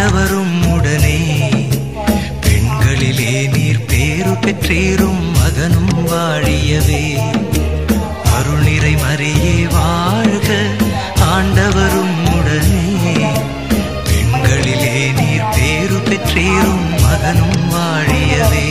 ஆண்டவரும் உடனே பெண்களிலே நீர் பேரு பெற்றீரும் மகனும் வாழியவே அருள் நிறை மரியே வாழ்க ஆண்டவரும் உடனே பெண்களிலே நீர் பேரு பெற்றீரும் மகனும் வாழியவே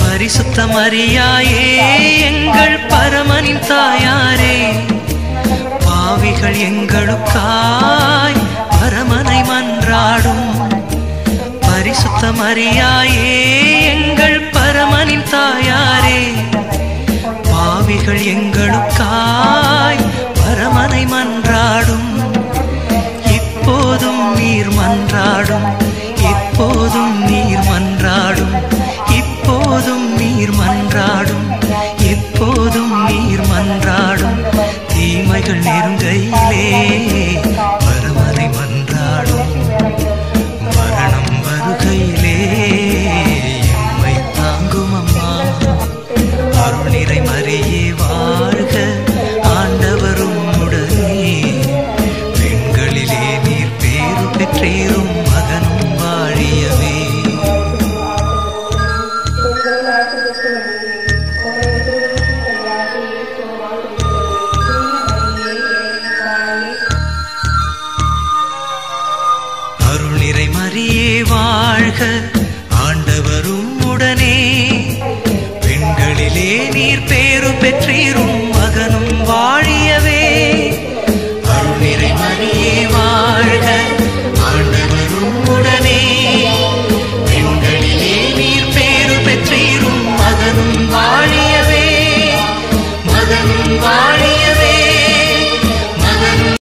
பரிசுத்த மரியாயே எங்கள் பரமனின் தாயாரே பாவிகள் எங்களுக்காய் பரமனை மன்றாடும் பரிசுத்த மரியாயே எங்கள் பரமனின் தாயாரே பாவிகள் எங்களுக்காய் பரமனை மன்றாடும் இப்போதும் நீர் மன்றாடும் இப்போதும் நீர் மன்றாடும் இப்போதும் நீர் மன்றாடும் எப்போதும் நீர் மன்றாடும் தீமைகள் நெருங்கையிலே பரமனை மன்றாடும் மரணம் வருகையிலே எம்மை தாங்கும் அம்மா அருள் நிறை மரியே வாழ்க ஆண்டவரும் உடனே பெண்களிலே நீர் பேரு பெற்றீரும் மகனும் வாழியவே அருள் நிறை மரியே வாழ்க ஆண்டவரும் உடனே பெண்களிலே நீர் பேரு பெற்றீரும் மகனும்